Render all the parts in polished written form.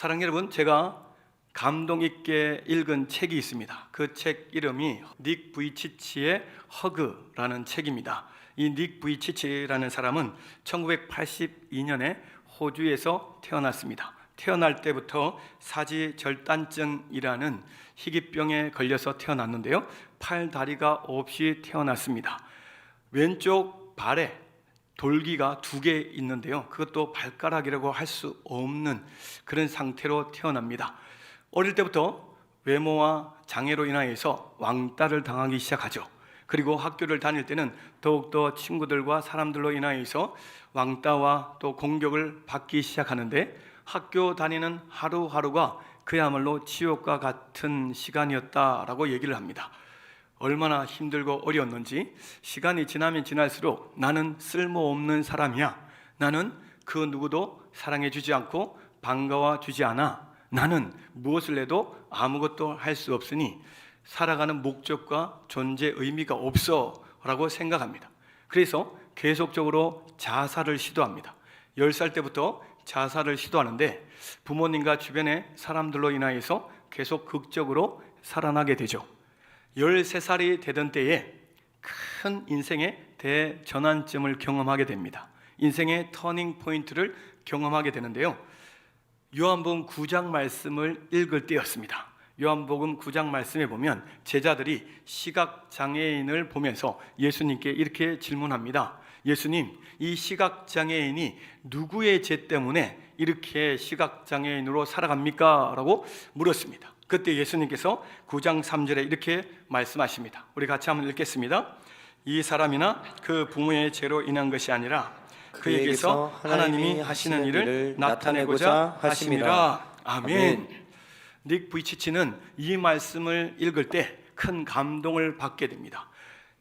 사랑하는 여러분, 제가 감동 있게 읽은 책이 있습니다. 그 책 이름이 닉 부이치치의 허그라는 책입니다. 이 닉 부이치치라는 사람은 1982년에 호주에서 태어났습니다. 태어날 때부터 사지절단증이라는 희귀병에 걸려서 태어났는데요, 팔 다리가 없이 태어났습니다. 왼쪽 발에 돌기가 2개 있는데요, 그것도 발가락이라고 할 수 없는 그런 상태로 태어납니다. 어릴 때부터 외모와 장애로 인하여서 왕따를 당하기 시작하죠. 그리고 학교를 다닐 때는 더욱더 친구들과 사람들로 인하여서 왕따와 또 공격을 받기 시작하는데, 학교 다니는 하루하루가 그야말로 지옥과 같은 시간이었다라고 얘기를 합니다. 얼마나 힘들고 어려웠는지, 시간이 지나면 지날수록 나는 쓸모없는 사람이야, 나는 그 누구도 사랑해주지 않고 반가워주지 않아, 나는 무엇을 해도 아무것도 할 수 없으니 살아가는 목적과 존재 의미가 없어 라고 생각합니다. 그래서 계속적으로 자살을 시도합니다. 10살 때부터 자살을 시도하는데 부모님과 주변의 사람들로 인하여서 계속 극적으로 살아나게 되죠. 13살이 되던 때에 큰 인생의 대전환점을 경험하게 됩니다. 인생의 터닝 포인트를 경험하게 되는데요, 요한복음 9장 말씀을 읽을 때였습니다. 요한복음 9장 말씀에 보면 제자들이 시각장애인을 보면서 예수님께 이렇게 질문합니다. 예수님, 이 시각장애인이 누구의 죄 때문에 이렇게 시각장애인으로 살아갑니까? 라고 물었습니다. 그때 예수님께서 9장 3절에 이렇게 말씀하십니다. 우리 같이 한번 읽겠습니다. 이 사람이나 그 부모의 죄로 인한 것이 아니라 그에게서 하나님이 하시는 일을 나타내고자 하심이라. 아멘. 닉 부이치치는 이 말씀을 읽을 때 큰 감동을 받게 됩니다.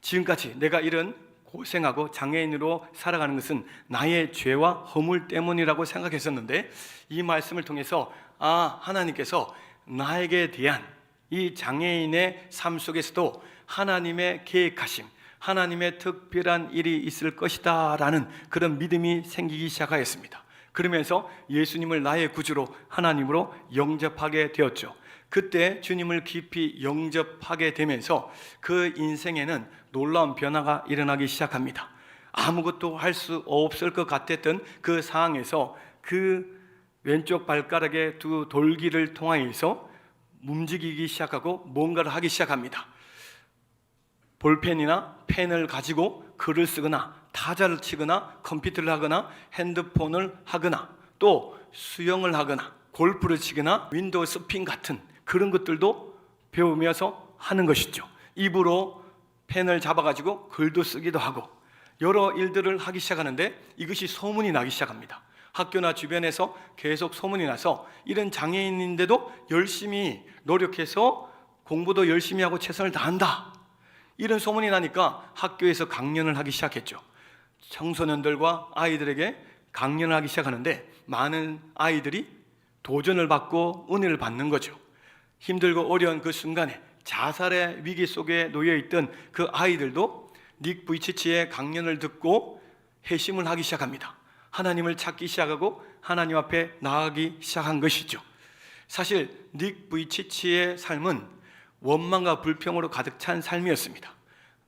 지금까지 내가 이런 고생하고 장애인으로 살아가는 것은 나의 죄와 허물 때문이라고 생각했었는데, 이 말씀을 통해서 하나님께서 나에게 대한 이 장애인의 삶 속에서도 하나님의 계획하심, 하나님의 특별한 일이 있을 것이다 라는 그런 믿음이 생기기 시작하였습니다. 그러면서 예수님을 나의 구주로 하나님으로 영접하게 되었죠. 그때 주님을 깊이 영접하게 되면서 그 인생에는 놀라운 변화가 일어나기 시작합니다. 아무것도 할 수 없을 것 같았던 그 상황에서 그 왼쪽 발가락의 2 돌기를 통하여서 움직이기 시작하고 뭔가를 하기 시작합니다. 볼펜이나 펜을 가지고 글을 쓰거나 타자를 치거나 컴퓨터를 하거나 핸드폰을 하거나 또 수영을 하거나 골프를 치거나 윈도우 서핑 같은 그런 것들도 배우면서 하는 것이죠. 입으로 펜을 잡아가지고 글도 쓰기도 하고 여러 일들을 하기 시작하는데, 이것이 소문이 나기 시작합니다. 학교나 주변에서 계속 소문이 나서 이런 장애인인데도 열심히 노력해서 공부도 열심히 하고 최선을 다한다, 이런 소문이 나니까 학교에서 강연을 하기 시작했죠. 청소년들과 아이들에게 강연을 하기 시작하는데 많은 아이들이 도전을 받고 은혜를 받는 거죠. 힘들고 어려운 그 순간에 자살의 위기 속에 놓여있던 그 아이들도 닉 부이치치의 강연을 듣고 회심을 하기 시작합니다. 하나님을 찾기 시작하고 하나님 앞에 나아가기 시작한 것이죠. 사실 닉 부이치치의 삶은 원망과 불평으로 가득 찬 삶이었습니다.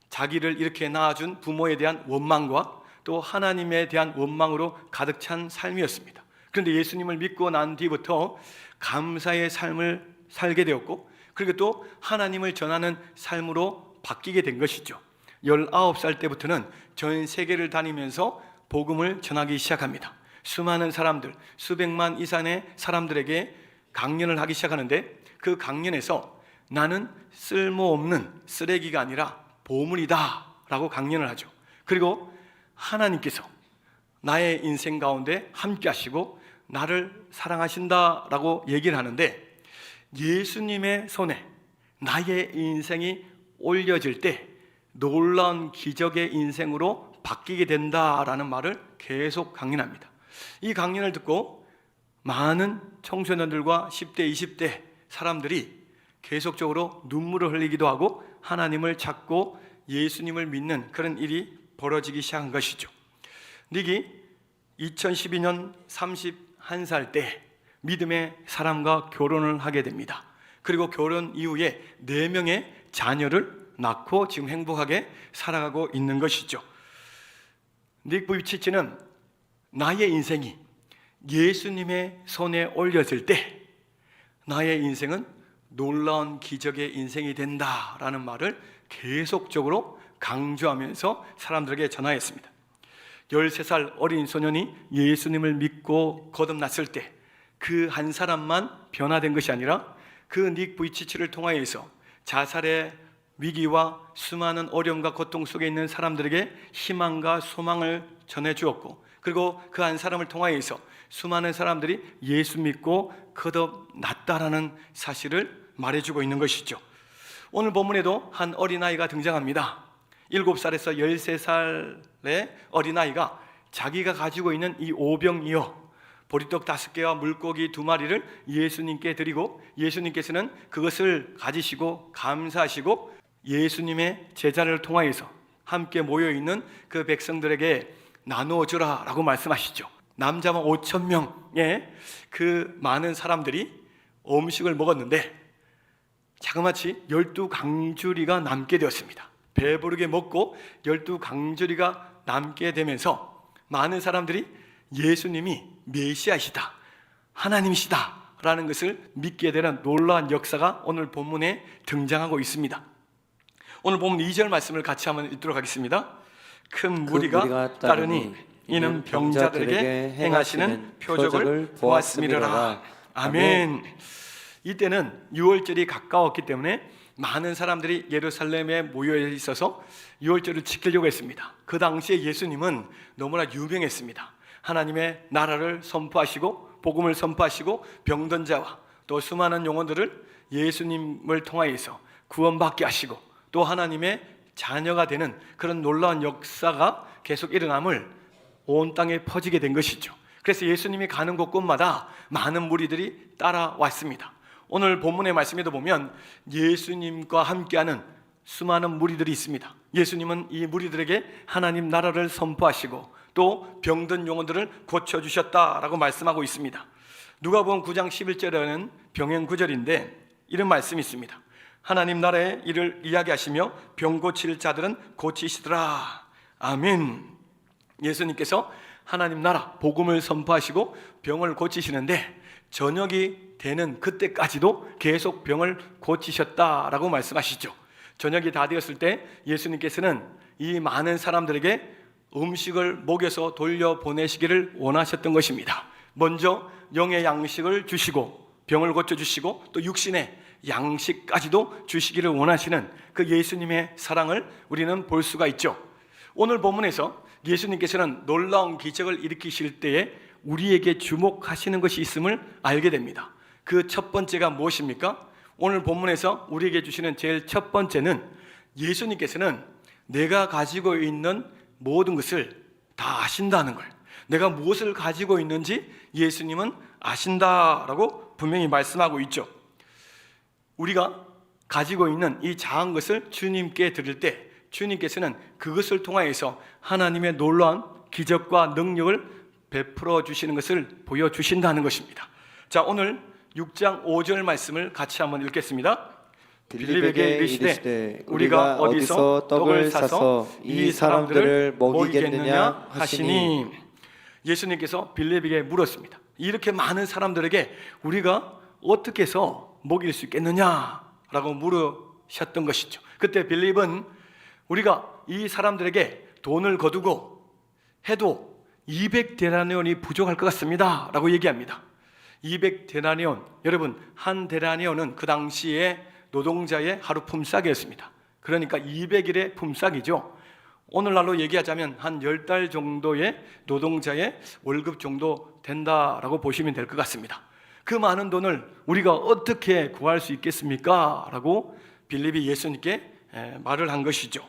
자기를 이렇게 낳아준 부모에 대한 원망과 또 하나님에 대한 원망으로 가득 찬 삶이었습니다. 그런데 예수님을 믿고 난 뒤부터 감사의 삶을 살게 되었고, 그리고 또 하나님을 전하는 삶으로 바뀌게 된 것이죠. 19살 때부터는 전 세계를 다니면서 복음을 전하기 시작합니다. 수많은 사람들, 수백만 이상의 사람들에게 강연을 하기 시작하는데, 그 강연에서 나는 쓸모없는 쓰레기가 아니라 보물이다 라고 강연을 하죠. 그리고 하나님께서 나의 인생 가운데 함께 하시고 나를 사랑하신다 라고 얘기를 하는데, 예수님의 손에 나의 인생이 올려질 때 놀라운 기적의 인생으로 바뀌게 된다라는 말을 계속 강연합니다. 이 강연을 듣고 많은 청소년들과 10대, 20대 사람들이 계속적으로 눈물을 흘리기도 하고 하나님을 찾고 예수님을 믿는 그런 일이 벌어지기 시작한 것이죠. 닉이 2012년 31살 때 믿음의 사람과 결혼을 하게 됩니다. 그리고 결혼 이후에 4명의 자녀를 낳고 지금 행복하게 살아가고 있는 것이죠. 닉 부이치치는 나의 인생이 예수님의 손에 올려질 때 나의 인생은 놀라운 기적의 인생이 된다라는 말을 계속적으로 강조하면서 사람들에게 전하였습니다. 13살 어린 소년이 예수님을 믿고 거듭났을 때 그 한 사람만 변화된 것이 아니라 그 닉 부이치치를 통하여서 자살의 위기와 수많은 어려움과 고통 속에 있는 사람들에게 희망과 소망을 전해주었고, 그리고 그 한 사람을 통하여서 수많은 사람들이 예수 믿고 거듭났다라는 사실을 말해주고 있는 것이죠. 오늘 본문에도 한 어린아이가 등장합니다. 7살에서 13살의 어린아이가 자기가 가지고 있는 이 오병이어 보리떡 5개와 물고기 2마리를 예수님께 드리고, 예수님께서는 그것을 가지시고 감사하시고 예수님의 제자를 통하여서 함께 모여있는 그 백성들에게 나누어주라 라고 말씀하시죠. 남자만 5,000명의 그 많은 사람들이 음식을 먹었는데 자그마치 12강주리가 남게 되었습니다. 배부르게 먹고 12강주리가 남게 되면서 많은 사람들이 예수님이 메시아이시다, 하나님이시다 라는 것을 믿게 되는 놀라운 역사가 오늘 본문에 등장하고 있습니다. 오늘 본문 2절 말씀을 같이 한번 읽도록 하겠습니다. 큰 무리가 따르니 이는 병자들에게 행하시는 표적을 보았음이로라. 아멘. 이때는 유월절이 가까웠기 때문에 많은 사람들이 예루살렘에 모여 있어서 유월절을 지키려고 했습니다. 그 당시에 예수님은 너무나 유명했습니다. 하나님의 나라를 선포하시고 복음을 선포하시고 병든 자와 또 수많은 영혼들을 예수님을 통하여서 구원받게 하시고 또 하나님의 자녀가 되는 그런 놀라운 역사가 계속 일어남을 온 땅에 퍼지게 된 것이죠. 그래서 예수님이 가는 곳곳마다 많은 무리들이 따라왔습니다. 오늘 본문의 말씀에도 보면 예수님과 함께하는 수많은 무리들이 있습니다. 예수님은 이 무리들에게 하나님 나라를 선포하시고 또 병든 영혼들을 고쳐주셨다라고 말씀하고 있습니다. 누가복음 9장 11절에는 병행 구절인데 이런 말씀이 있습니다. 하나님 나라의 일을 이야기하시며 병 고칠 자들은 고치시더라. 아멘. 예수님께서 하나님 나라 복음을 선포하시고 병을 고치시는데 저녁이 되는 그때까지도 계속 병을 고치셨다라고 말씀하시죠. 저녁이 다 되었을 때 예수님께서는 이 많은 사람들에게 음식을 먹여서 돌려보내시기를 원하셨던 것입니다. 먼저 영의 양식을 주시고 병을 고쳐주시고 또 육신의 양식까지도 주시기를 원하시는 그 예수님의 사랑을 우리는 볼 수가 있죠. 오늘 본문에서 예수님께서는 놀라운 기적을 일으키실 때에 우리에게 주목하시는 것이 있음을 알게 됩니다. 그 첫 번째가 무엇입니까? 오늘 본문에서 우리에게 주시는 제일 첫 번째는 예수님께서는 내가 가지고 있는 모든 것을 다 아신다는 걸, 내가 무엇을 가지고 있는지 예수님은 아신다라고 분명히 말씀하고 있죠. 우리가 가지고 있는 이 작은 것을 주님께 드릴 때 주님께서는 그것을 통하여서 하나님의 놀라운 기적과 능력을 베풀어 주시는 것을 보여주신다는 것입니다. 자, 오늘 6장 5절 말씀을 같이 한번 읽겠습니다. 빌립에게 이르시되 우리가 어디서 떡을 사서 이 사람들을 먹이겠느냐 하시니, 예수님께서 빌립에게 물었습니다. 이렇게 많은 사람들에게 우리가 어떻게 해서 먹일 수 있겠느냐라고 물으셨던 것이죠. 그때 빌립은 우리가 이 사람들에게 돈을 거두고 해도 200데나리온이 부족할 것 같습니다 라고 얘기합니다. 200데나리온, 여러분 한 데나리온은 그 당시에 노동자의 하루 품삯이었습니다. 그러니까 200일의 품삯이죠. 오늘날로 얘기하자면 한 10달 정도의 노동자의 월급 정도 된다라고 보시면 될 것 같습니다. 그 많은 돈을 우리가 어떻게 구할 수 있겠습니까? 라고 빌립이 예수님께 말을 한 것이죠.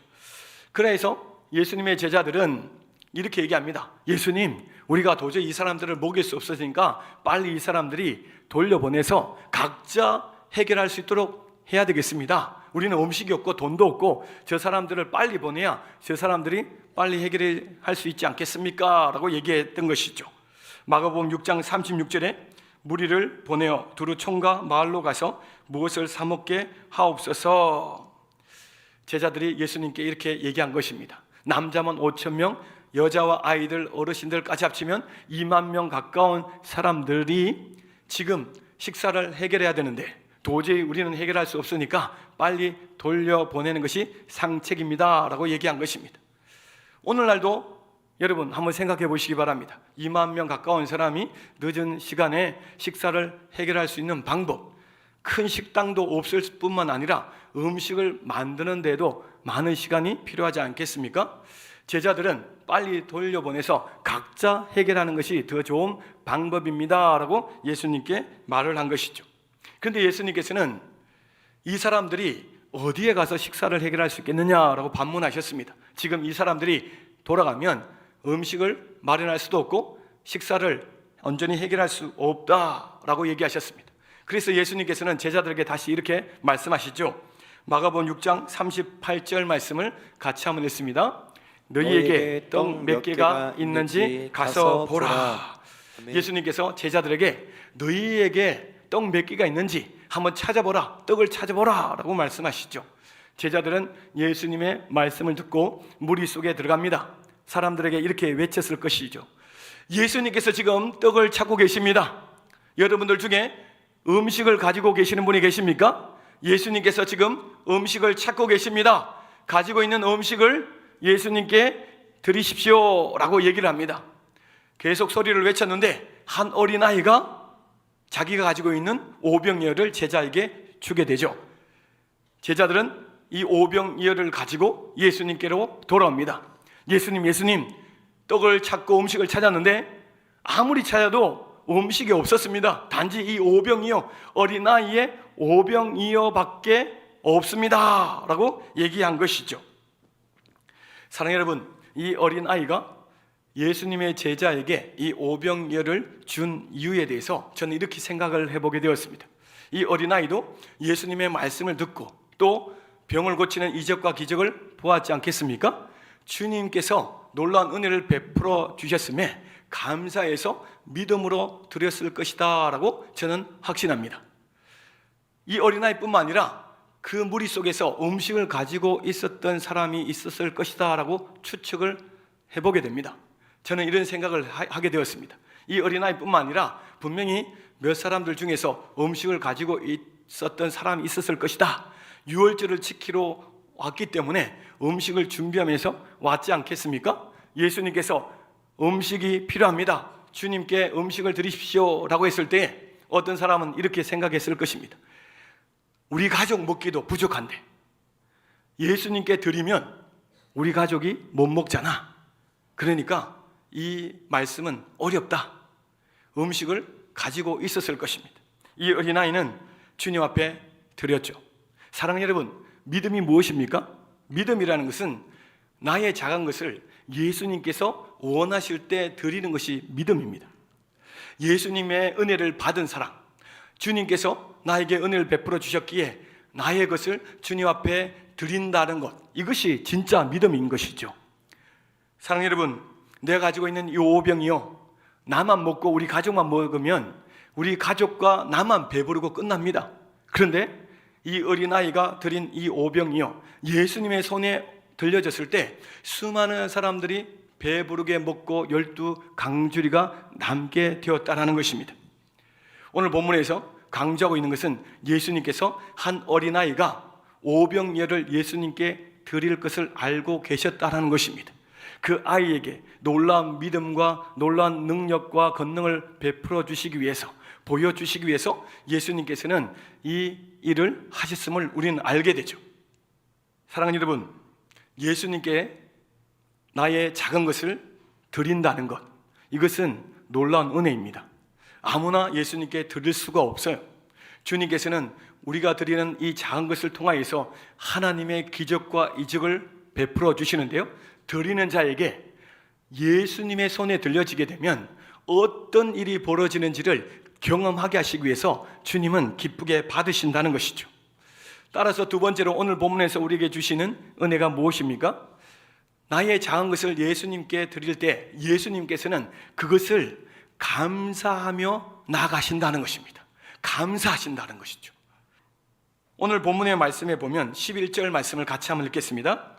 그래서 예수님의 제자들은 이렇게 얘기합니다. 예수님, 우리가 도저히 이 사람들을 먹일 수 없으니까 빨리 이 사람들이 돌려보내서 각자 해결할 수 있도록 해야 되겠습니다. 우리는 음식이 없고 돈도 없고 저 사람들을 빨리 보내야 저 사람들이 빨리 해결할 수 있지 않겠습니까? 라고 얘기했던 것이죠. 마가복음 6장 36절에 무리를 보내어 두루 총과 마을로 가서 무엇을 사 먹게 하옵소서. 제자들이 예수님께 이렇게 얘기한 것입니다. 남자만 5,000명, 여자와 아이들, 어르신들까지 합치면 2만 명 가까운 사람들이 지금 식사를 해결해야 되는데 도저히 우리는 해결할 수 없으니까 빨리 돌려보내는 것이 상책입니다 라고 얘기한 것입니다. 오늘날도 여러분 한번 생각해 보시기 바랍니다. 2만 명 가까운 사람이 늦은 시간에 식사를 해결할 수 있는 방법, 큰 식당도 없을 뿐만 아니라 음식을 만드는 데도 많은 시간이 필요하지 않겠습니까? 제자들은 빨리 돌려보내서 각자 해결하는 것이 더 좋은 방법입니다 라고 예수님께 말을 한 것이죠. 그런데 예수님께서는 이 사람들이 어디에 가서 식사를 해결할 수 있겠느냐라고 반문하셨습니다. 지금 이 사람들이 돌아가면 음식을 마련할 수도 없고 식사를 온전히 해결할 수 없다라고 얘기하셨습니다. 그래서 예수님께서는 제자들에게 다시 이렇게 말씀하시죠. 마가복음 6장 38절 말씀을 같이 한번 읽습니다. 너희에게 떡 몇 개가 있는지 가서 보라. 예수님께서 제자들에게 너희에게 떡 몇 개가 있는지 한번 찾아보라, 떡을 찾아보라 라고 말씀하시죠. 제자들은 예수님의 말씀을 듣고 무리 속에 들어갑니다. 사람들에게 이렇게 외쳤을 것이죠. 예수님께서 지금 떡을 찾고 계십니다. 여러분들 중에 음식을 가지고 계시는 분이 계십니까? 예수님께서 지금 음식을 찾고 계십니다. 가지고 있는 음식을 예수님께 드리십시오 라고 얘기를 합니다. 계속 소리를 외쳤는데 한 어린아이가 자기가 가지고 있는 오병이어를 제자에게 주게 되죠. 제자들은 이 오병이어를 가지고 예수님께로 돌아옵니다. 예수님, 떡을 찾고 음식을 찾았는데 아무리 찾아도 음식이 없었습니다. 단지 이 오병이어, 어린아이의 오병이어밖에 없습니다 라고 얘기한 것이죠. 사랑하는 여러분, 이 어린아이가 예수님의 제자에게 이 오병이어를 준 이유에 대해서 저는 이렇게 생각을 해보게 되었습니다. 이 어린아이도 예수님의 말씀을 듣고 또 병을 고치는 이적과 기적을 보았지 않겠습니까? 주님께서 놀라운 은혜를 베풀어 주셨음에 감사해서 믿음으로 드렸을 것이다 라고 저는 확신합니다. 이 어린아이뿐만 아니라 그 무리 속에서 음식을 가지고 있었던 사람이 있었을 것이다 라고 추측을 해보게 됩니다. 저는 이런 생각을 하게 되었습니다. 이 어린아이뿐만 아니라 분명히 몇 사람들 중에서 음식을 가지고 있었던 사람이 있었을 것이다. 유월절을 지키러 왔기 때문에 음식을 준비하면서 왔지 않겠습니까? 예수님께서 음식이 필요합니다. 주님께 음식을 드리십시오 라고 했을 때 어떤 사람은 이렇게 생각했을 것입니다. 우리 가족 먹기도 부족한데 예수님께 드리면 우리 가족이 못 먹잖아. 그러니까 이 말씀은 어렵다. 음식을 가지고 있었을 것입니다. 이 어린아이는 주님 앞에 드렸죠. 사랑하는 여러분, 믿음이 무엇입니까? 믿음이라는 것은 나의 작은 것을 예수님께서 원하실 때 드리는 것이 믿음입니다. 예수님의 은혜를 받은 사람, 주님께서 나에게 은혜를 베풀어 주셨기에 나의 것을 주님 앞에 드린다는 것, 이것이 진짜 믿음인 것이죠. 사랑하는 여러분, 내가 가지고 있는 이 오병이요, 나만 먹고 우리 가족만 먹으면 우리 가족과 나만 배부르고 끝납니다. 그런데 이 어린아이가 드린 이 오병이요, 예수님의 손에 들려졌을 때 수많은 사람들이 배부르게 먹고 12강주리가 남게 되었다는 것입니다. 오늘 본문에서 강조하고 있는 것은 예수님께서 한 어린아이가 오병이어를 예수님께 드릴 것을 알고 계셨다는 것입니다. 그 아이에게 놀라운 믿음과 놀라운 능력과 권능을 베풀어 주시기 위해서, 보여주시기 위해서 예수님께서는 이 일을 하셨음을 우리는 알게 되죠. 사랑하는 여러분, 예수님께 나의 작은 것을 드린다는 것, 이것은 놀라운 은혜입니다. 아무나 예수님께 드릴 수가 없어요. 주님께서는 우리가 드리는 이 작은 것을 통하여서 하나님의 기적과 이적을 베풀어 주시는데요, 드리는 자에게 예수님의 손에 들려지게 되면 어떤 일이 벌어지는지를 경험하게 하시기 위해서 주님은 기쁘게 받으신다는 것이죠. 따라서 두 번째로 오늘 본문에서 우리에게 주시는 은혜가 무엇입니까? 나의 작은 것을 예수님께 드릴 때 예수님께서는 그것을 감사하며 나가신다는 것입니다. 감사하신다는 것이죠. 오늘 본문의 말씀에 보면 11절 말씀을 같이 한번 읽겠습니다.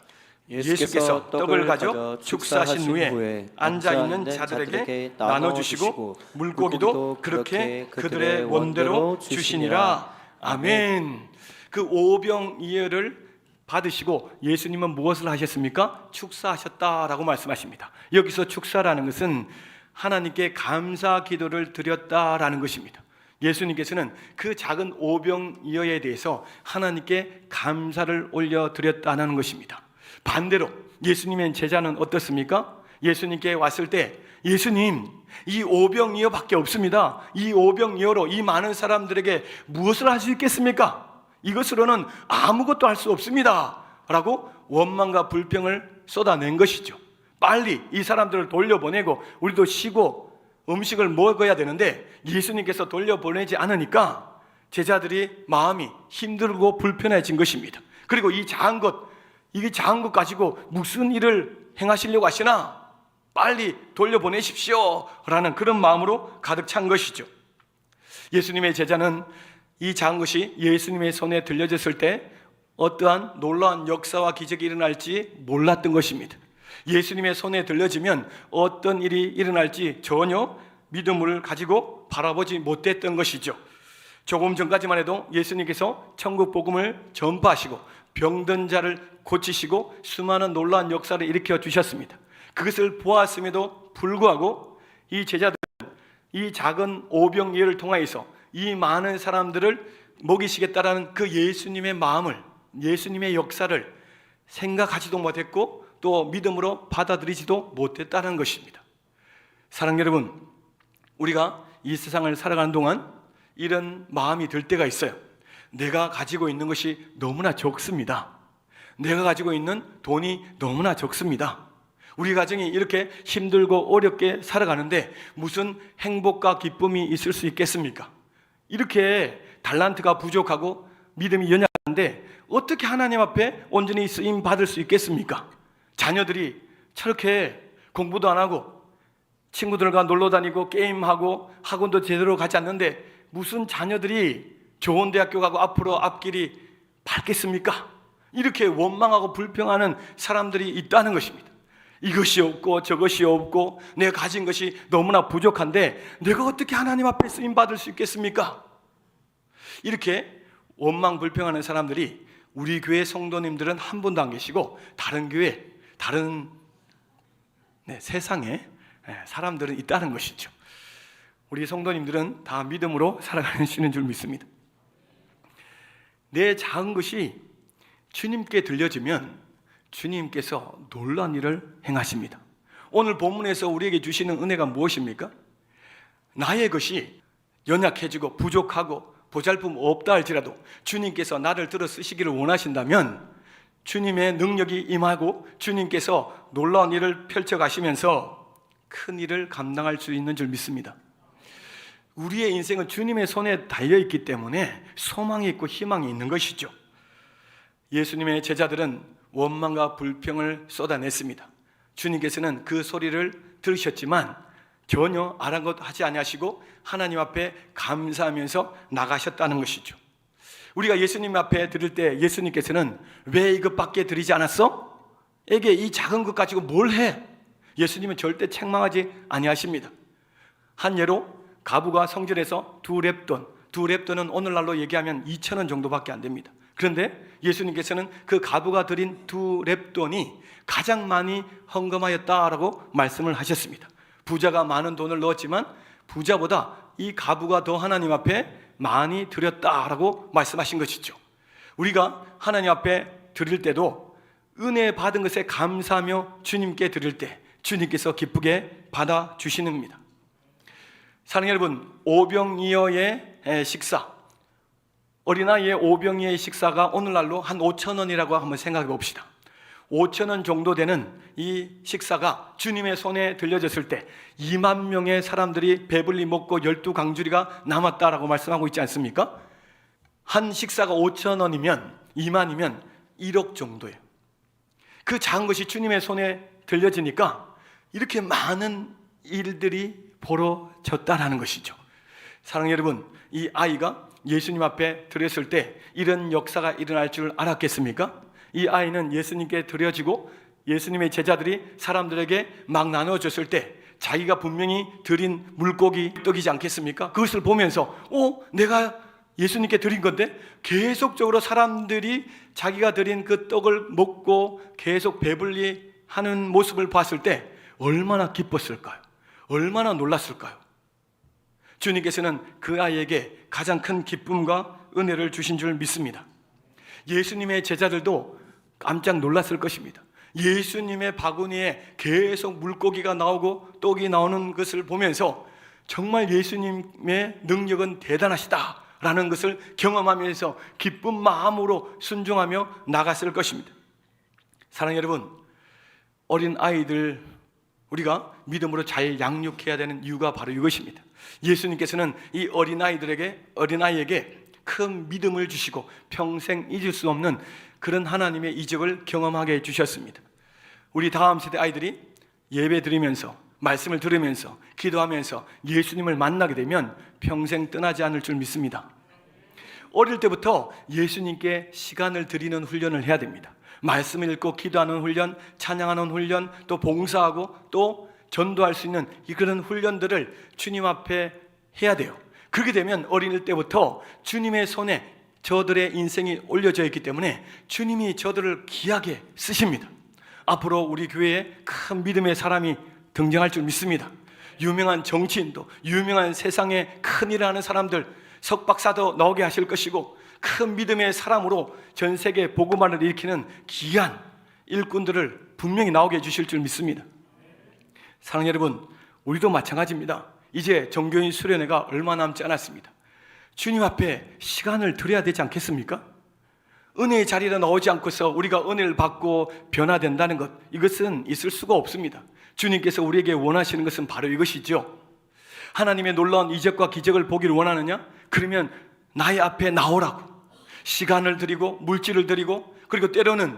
예수께서 떡을 가져 축사하신 후에 앉아있는 자들에게 나눠주시고 물고기도 그렇게 그들의 원대로 주시니라. 아멘. 그 오병이어를 받으시고 예수님은 무엇을 하셨습니까? 축사하셨다라고 말씀하십니다. 여기서 축사라는 것은 하나님께 감사 기도를 드렸다라는 것입니다. 예수님께서는 그 작은 오병이어에 대해서 하나님께 감사를 올려드렸다는 것입니다. 반대로 예수님의 제자는 어떻습니까? 예수님께 왔을 때 예수님, 이 오병이어밖에 없습니다. 이 오병이어로 이 많은 사람들에게 무엇을 할 수 있겠습니까? 이것으로는 아무것도 할 수 없습니다 라고 원망과 불평을 쏟아낸 것이죠. 빨리 이 사람들을 돌려보내고 우리도 쉬고 음식을 먹어야 되는데 예수님께서 돌려보내지 않으니까 제자들이 마음이 힘들고 불편해진 것입니다. 그리고 이 작은 것 가지고 무슨 일을 행하시려고 하시나? 빨리 돌려보내십시오 라는 그런 마음으로 가득 찬 것이죠. 예수님의 제자는 이 작은 것이 예수님의 손에 들려졌을 때 어떠한 놀라운 역사와 기적이 일어날지 몰랐던 것입니다. 예수님의 손에 들려지면 어떤 일이 일어날지 전혀 믿음을 가지고 바라보지 못했던 것이죠. 조금 전까지만 해도 예수님께서 천국 복음을 전파하시고 병든 자를 고치시고 수많은 놀라운 역사를 일으켜 주셨습니다. 그것을 보았음에도 불구하고 이 제자들은 이 작은 오병이어를 통하여서 이 많은 사람들을 먹이시겠다라는 그 예수님의 마음을, 예수님의 역사를 생각하지도 못했고 또 믿음으로 받아들이지도 못했다는 것입니다. 사랑하는 여러분, 우리가 이 세상을 살아가는 동안 이런 마음이 들 때가 있어요. 내가 가지고 있는 것이 너무나 적습니다. 내가 가지고 있는 돈이 너무나 적습니다. 우리 가정이 이렇게 힘들고 어렵게 살아가는데 무슨 행복과 기쁨이 있을 수 있겠습니까? 이렇게 달란트가 부족하고 믿음이 연약한데 어떻게 하나님 앞에 온전히 쓰임 받을 수 있겠습니까? 자녀들이 저렇게 공부도 안 하고 친구들과 놀러 다니고 게임하고 학원도 제대로 가지 않는데 무슨 자녀들이 좋은 대학교 가고 앞으로 앞길이 밝겠습니까? 이렇게 원망하고 불평하는 사람들이 있다는 것입니다. 이것이 없고 저것이 없고 내가 가진 것이 너무나 부족한데 내가 어떻게 하나님 앞에 쓰임 받을 수 있겠습니까? 이렇게 원망 불평하는 사람들이 우리 교회 성도님들은 한 분도 안 계시고 다른 교회, 다른 세상에 사람들은 있다는 것이죠. 우리 성도님들은 다 믿음으로 살아가시는 줄 믿습니다. 내 작은 것이 주님께 들려지면 주님께서 놀라운 일을 행하십니다. 오늘 본문에서 우리에게 주시는 은혜가 무엇입니까? 나의 것이 연약해지고 부족하고 보잘품 없다 할지라도 주님께서 나를 들어 쓰시기를 원하신다면 주님의 능력이 임하고 주님께서 놀라운 일을 펼쳐가시면서 큰 일을 감당할 수 있는 줄 믿습니다. 우리의 인생은 주님의 손에 달려있기 때문에 소망이 있고 희망이 있는 것이죠. 예수님의 제자들은 원망과 불평을 쏟아냈습니다. 주님께서는 그 소리를 들으셨지만 전혀 아랑곳하지 아니하시고 하나님 앞에 감사하면서 나가셨다는 것이죠. 우리가 예수님 앞에 드릴 때 예수님께서는 왜 이것밖에 드리지 않았어? 에게 이 작은 것 가지고 뭘 해? 예수님은 절대 책망하지 아니하십니다. 한 예로 가부가 성전에서 두 렙돈은 오늘날로 얘기하면 2,000원 정도밖에 안 됩니다. 그런데 예수님께서는 그 가부가 드린 두 렙돈이 가장 많이 헌금하였다라고 말씀을 하셨습니다. 부자가 많은 돈을 넣었지만 부자보다 이 가부가 더 하나님 앞에 많이 드렸다라고 말씀하신 것이죠. 우리가 하나님 앞에 드릴 때도 은혜 받은 것에 감사하며 주님께 드릴 때 주님께서 기쁘게 받아주시는 겁니다. 사랑하는 여러분, 오병이어의 식사, 어린아이의 오병이어의 식사가 오늘날로 한 5,000원이라고 한번 생각해 봅시다. 5,000원 정도 되는 이 식사가 주님의 손에 들려졌을 때 2만 명의 사람들이 배불리 먹고 12강주리가 남았다라고 말씀하고 있지 않습니까? 한 식사가 5,000원이면 2만이면 1억 정도예요. 그 작은 것이 주님의 손에 들려지니까 이렇게 많은 일들이 벌어졌다라는 것이죠. 사랑하는 여러분, 이 아이가 예수님 앞에 드렸을 때 이런 역사가 일어날 줄 알았겠습니까? 이 아이는 예수님께 드려지고 예수님의 제자들이 사람들에게 막 나눠줬을 때 자기가 분명히 드린 물고기 떡이지 않겠습니까? 그것을 보면서 내가 예수님께 드린 건데 계속적으로 사람들이 자기가 드린 그 떡을 먹고 계속 배불리 하는 모습을 봤을 때 얼마나 기뻤을까요? 얼마나 놀랐을까요? 주님께서는 그 아이에게 가장 큰 기쁨과 은혜를 주신 줄 믿습니다. 예수님의 제자들도 깜짝 놀랐을 것입니다. 예수님의 바구니에 계속 물고기가 나오고 떡이 나오는 것을 보면서 정말 예수님의 능력은 대단하시다라는 것을 경험하면서 기쁜 마음으로 순종하며 나갔을 것입니다. 사랑하는 여러분, 어린 아이들 우리가 믿음으로 잘 양육해야 되는 이유가 바로 이것입니다. 예수님께서는 이 어린아이에게 큰 믿음을 주시고 평생 잊을 수 없는 그런 하나님의 이적을 경험하게 해주셨습니다. 우리 다음 세대 아이들이 예배 드리면서 말씀을 들으면서 기도하면서 예수님을 만나게 되면 평생 떠나지 않을 줄 믿습니다. 어릴 때부터 예수님께 시간을 드리는 훈련을 해야 됩니다. 말씀을 읽고 기도하는 훈련, 찬양하는 훈련, 또 봉사하고 또 전도할 수 있는 그런 훈련들을 주님 앞에 해야 돼요. 그렇게 되면 어린이 때부터 주님의 손에 저들의 인생이 올려져 있기 때문에 주님이 저들을 귀하게 쓰십니다. 앞으로 우리 교회에 큰 믿음의 사람이 등장할 줄 믿습니다. 유명한 정치인도, 유명한 세상에 큰일을 하는 사람들, 석박사도 나오게 하실 것이고 큰 믿음의 사람으로 전 세계 복음화를 일으키는 귀한 일꾼들을 분명히 나오게 해주실 줄 믿습니다. 사랑하는 여러분, 우리도 마찬가지입니다. 이제 종교인 수련회가 얼마 남지 않았습니다. 주님 앞에 시간을 드려야 되지 않겠습니까? 은혜의 자리에 나오지 않고서 우리가 은혜를 받고 변화된다는 것, 이것은 있을 수가 없습니다. 주님께서 우리에게 원하시는 것은 바로 이것이죠. 하나님의 놀라운 이적과 기적을 보기를 원하느냐? 그러면 나의 앞에 나오라고 시간을 드리고 물질을 드리고, 그리고 때로는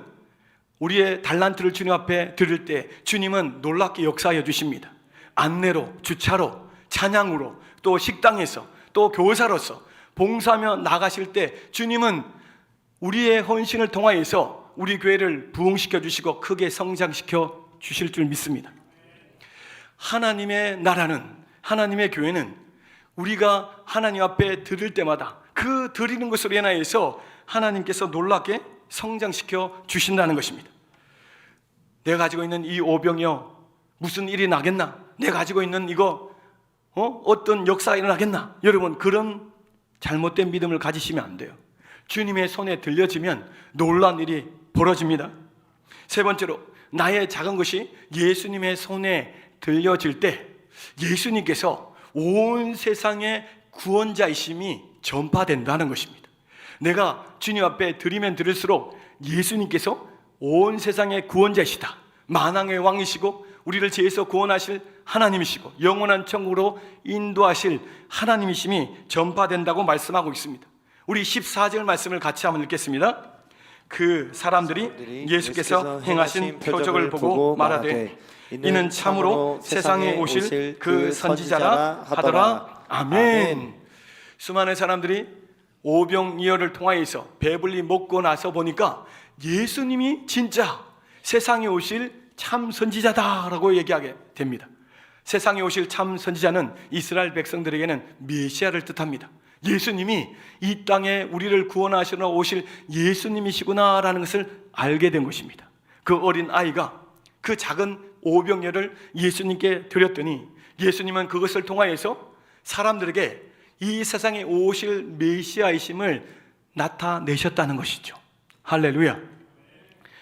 우리의 달란트를 주님 앞에 드릴 때 주님은 놀랍게 역사하여 주십니다. 안내로, 주차로, 찬양으로, 또 식당에서, 또 교사로서 봉사하며 나가실 때 주님은 우리의 헌신을 통하여서 우리 교회를 부흥시켜 주시고 크게 성장시켜 주실 줄 믿습니다. 하나님의 나라는, 하나님의 교회는 우리가 하나님 앞에 드릴 때마다 그 드리는 것으로 인하여서 하나님께서 놀랍게 성장시켜 주신다는 것입니다. 내가 가지고 있는 이 오병이어 무슨 일이 나겠나? 내가 가지고 있는 이거 어떤 역사가 일어나겠나? 여러분, 그런 잘못된 믿음을 가지시면 안 돼요. 주님의 손에 들려지면 놀라운 일이 벌어집니다. 세 번째로, 나의 작은 것이 예수님의 손에 들려질 때 예수님께서 온 세상의 구원자이심이 전파된다는 것입니다. 내가 주님 앞에 드리면 드릴수록 예수님께서 온 세상의 구원자이시다, 만왕의 왕이시고 우리를 죄에서 구원하실 하나님이시고 영원한 천국으로 인도하실 하나님이심이 전파된다고 말씀하고 있습니다. 우리 14절 말씀을 같이 한번 읽겠습니다. 그 사람들이 예수께서 행하신 표적을 보고 말하되 이는 참으로 세상에 오실 그 선지자라 하더라. 아멘. 수많은 사람들이 오병이어를 통하여서 배불리 먹고 나서 보니까 예수님이 진짜 세상에 오실 참 선지자다라고 얘기하게 됩니다. 세상에 오실 참 선지자는 이스라엘 백성들에게는 메시아를 뜻합니다. 예수님이 이 땅에 우리를 구원하시러 오실 예수님이시구나라는 것을 알게 된 것입니다. 그 어린 아이가 그 작은 오병이어를 예수님께 드렸더니 예수님은 그것을 통하여서 사람들에게 이 세상에 오실 메시아이심을 나타내셨다는 것이죠. 할렐루야.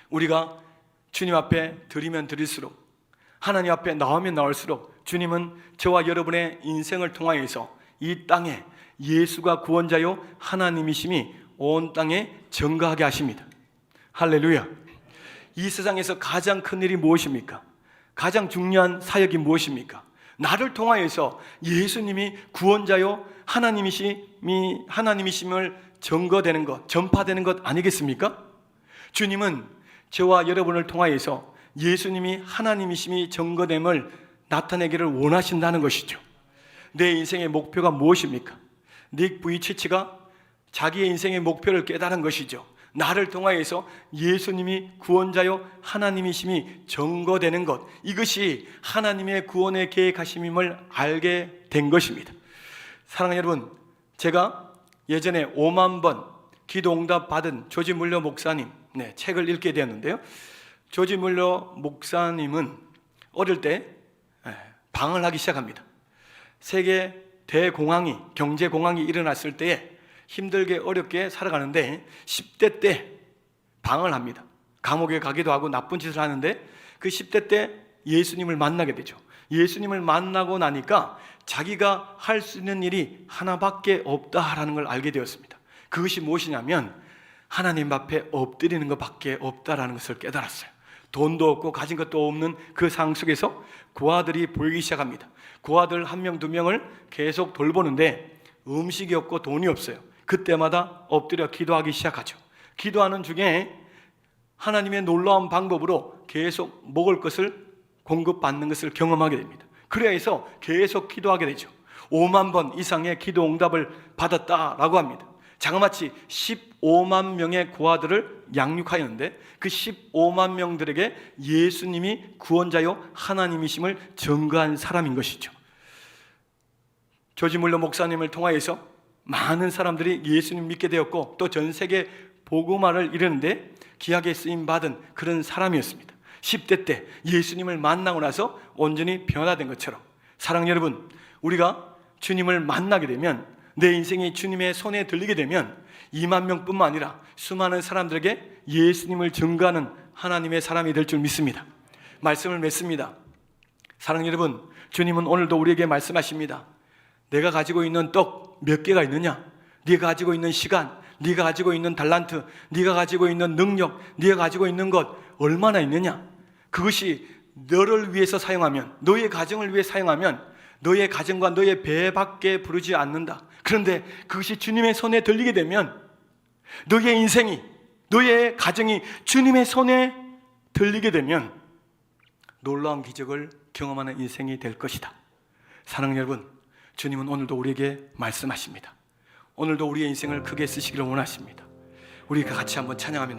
우리가 주님 앞에 드리면 드릴수록, 하나님 앞에 나오면 나올수록 주님은 저와 여러분의 인생을 통하여서 이 땅에 예수가 구원자요 하나님이심이 온 땅에 증거하게 하십니다. 할렐루야. 이 세상에서 가장 큰 일이 무엇입니까? 가장 중요한 사역이 무엇입니까? 나를 통하여서 예수님이 구원자요 하나님이심을 증거되는 것, 전파되는 것 아니겠습니까? 주님은 저와 여러분을 통하여서 예수님이 하나님이심이 증거됨을 나타내기를 원하신다는 것이죠. 내 인생의 목표가 무엇입니까? 닉 부이치치가 자기의 인생의 목표를 깨달은 것이죠. 나를 통하여서 예수님이 구원자요 하나님이심이 증거되는 것, 이것이 하나님의 구원의 계획하심임을 알게 된 것입니다. 사랑하는 여러분, 제가 예전에 5만 번 기도응답 받은 조지 물러 목사님 책을 읽게 되었는데요. 조지 물러 목사님은 어릴 때 방을 하기 시작합니다. 세계 대공황이, 경제공황이 일어났을 때에 힘들게 어렵게 살아가는데 10대 때 방을 합니다. 감옥에 가기도 하고 나쁜 짓을 하는데 그 10대 때 예수님을 만나게 되죠. 예수님을 만나고 나니까 자기가 할 수 있는 일이 하나밖에 없다라는 걸 알게 되었습니다. 그것이 무엇이냐면 하나님 앞에 엎드리는 것밖에 없다라는 것을 깨달았어요. 돈도 없고 가진 것도 없는 그 상황 속에서 고아들이 보이기 시작합니다. 고아들 1명, 2명을 계속 돌보는데 음식이 없고 돈이 없어요. 그때마다 엎드려 기도하기 시작하죠. 기도하는 중에 하나님의 놀라운 방법으로 계속 먹을 것을 공급받는 것을 경험하게 됩니다. 그래서 계속 기도하게 되죠. 5만 번 이상의 기도 응답을 받았다라고 합니다. 자그마치 15만 명의 고아들을 양육하였는데 그 15만 명들에게 예수님이 구원자요 하나님이심을 증거한 사람인 것이죠. 조지 물러 목사님을 통하여서 많은 사람들이 예수님 믿게 되었고 또 전 세계 복음화를 이루는데 귀하게 쓰임 받은 그런 사람이었습니다. 10대 때 예수님을 만나고 나서 온전히 변화된 것처럼, 사랑하는 여러분, 우리가 주님을 만나게 되면, 내 인생이 주님의 손에 들리게 되면 2만 명뿐만 아니라 수많은 사람들에게 예수님을 증거하는 하나님의 사람이 될 줄 믿습니다. 말씀을 맺습니다. 사랑하는 여러분, 주님은 오늘도 우리에게 말씀하십니다. 내가 가지고 있는 떡 몇 개가 있느냐? 네가 가지고 있는 시간, 네가 가지고 있는 달란트, 네가 가지고 있는 능력, 네가 가지고 있는 것 얼마나 있느냐? 그것이 너를 위해서 사용하면, 너의 가정을 위해 사용하면 너의 가정과 너의 배밖에 부르지 않는다. 그런데 그것이 주님의 손에 들리게 되면 너의 인생이, 너의 가정이 주님의 손에 들리게 되면 놀라운 기적을 경험하는 인생이 될 것이다. 사랑하는 여러분, 주님은 오늘도 우리에게 말씀하십니다. 오늘도 우리의 인생을 크게 쓰시기를 원하십니다. 우리가 같이 한번 찬양하며